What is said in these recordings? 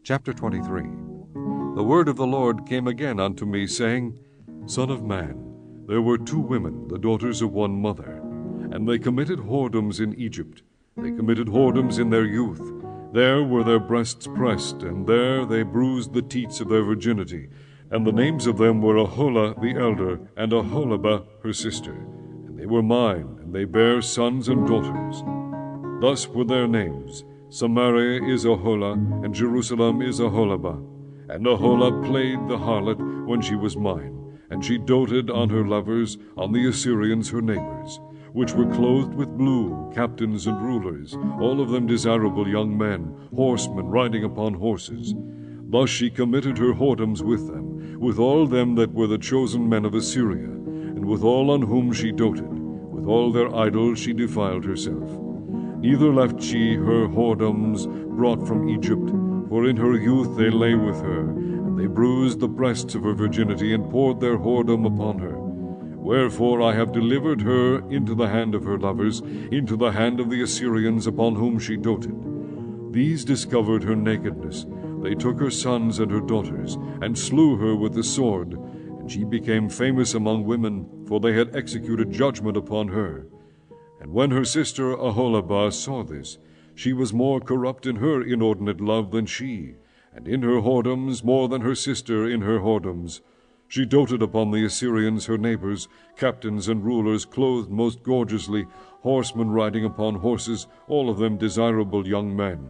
Chapter 23. The word of the Lord came again unto me, saying, Son of man, there were two women, the daughters of one mother, and they committed whoredoms in Egypt. They committed whoredoms in their youth. There were their breasts pressed, and there they bruised the teats of their virginity. And the names of them were Aholah the elder, and Aholibah her sister. And they were mine, and they bare sons and daughters. Thus were their names: Samaria is Aholah, and Jerusalem is Aholibah. And Aholah played the harlot when she was mine, and she doted on her lovers, on the Assyrians her neighbors, which were clothed with blue, captains and rulers, all of them desirable young men, horsemen riding upon horses. Thus she committed her whoredoms with them, with all them that were the chosen men of Assyria, and with all on whom she doted. With all their idols she defiled herself. Neither left she her whoredoms brought from Egypt, for in her youth they lay with her, and they bruised the breasts of her virginity, and poured their whoredom upon her. Wherefore I have delivered her into the hand of her lovers, into the hand of the Assyrians upon whom she doted. These discovered her nakedness. They took her sons and her daughters, and slew her with the sword, and she became famous among women, for they had executed judgment upon her. And when her sister Aholibah saw this, she was more corrupt in her inordinate love than she, and in her whoredoms more than her sister in her whoredoms. She doted upon the Assyrians her neighbors, captains and rulers clothed most gorgeously, horsemen riding upon horses, all of them desirable young men.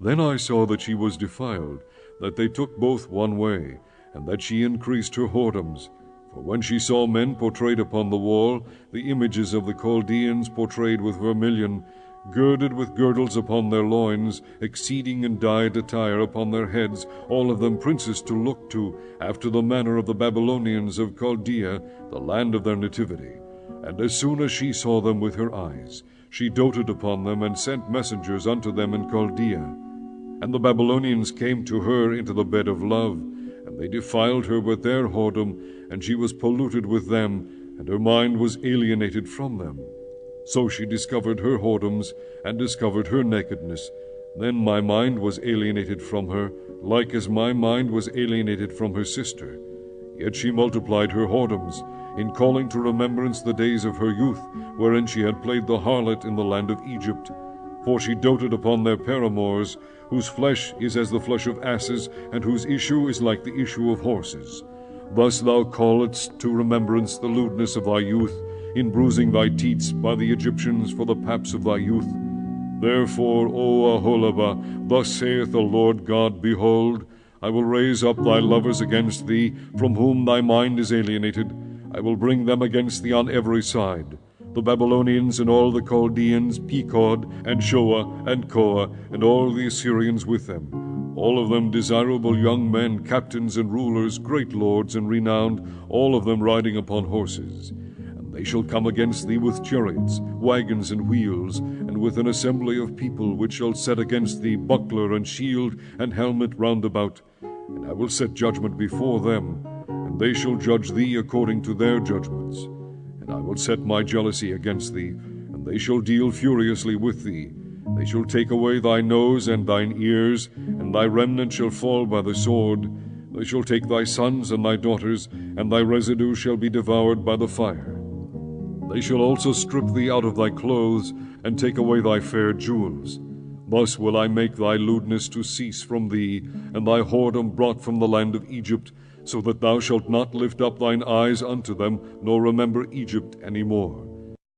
Then I saw that she was defiled, that they took both one way, and that she increased her whoredoms. For when she saw men portrayed upon the wall, the images of the Chaldeans portrayed with vermilion, girded with girdles upon their loins, exceeding in dyed attire upon their heads, all of them princes to look to, after the manner of the Babylonians of Chaldea, the land of their nativity. And as soon as she saw them with her eyes, she doted upon them, and sent messengers unto them in Chaldea. And the Babylonians came to her into the bed of love, and they defiled her with their whoredom, and she was polluted with them, and her mind was alienated from them. So she discovered her whoredoms, and discovered her nakedness. Then my mind was alienated from her, like as my mind was alienated from her sister. Yet she multiplied her whoredoms, in calling to remembrance the days of her youth, wherein she had played the harlot in the land of Egypt. For she doted upon their paramours, whose flesh is as the flesh of asses, and whose issue is like the issue of horses. Thus thou calledst to remembrance the lewdness of thy youth, in bruising thy teats by the Egyptians for the paps of thy youth. Therefore, O Aholibah, thus saith the Lord God, Behold, I will raise up thy lovers against thee, from whom thy mind is alienated. I will bring them against thee on every side, the Babylonians and all the Chaldeans, Pekod, and Shoah, and Koah, and all the Assyrians with them, all of them desirable young men, captains and rulers, great lords and renowned, all of them riding upon horses. And they shall come against thee with chariots, wagons, and wheels, and with an assembly of people, which shall set against thee buckler and shield and helmet round about. And I will set judgment before them, and they shall judge thee according to their judgments. And I will set my jealousy against thee, and they shall deal furiously with thee. They shall take away thy nose and thine ears, and thy remnant shall fall by the sword. They shall take thy sons and thy daughters, and thy residue shall be devoured by the fire. They shall also strip thee out of thy clothes, and take away thy fair jewels. Thus will I make thy lewdness to cease from thee, and thy whoredom brought from the land of Egypt, so that thou shalt not lift up thine eyes unto them, nor remember Egypt any more.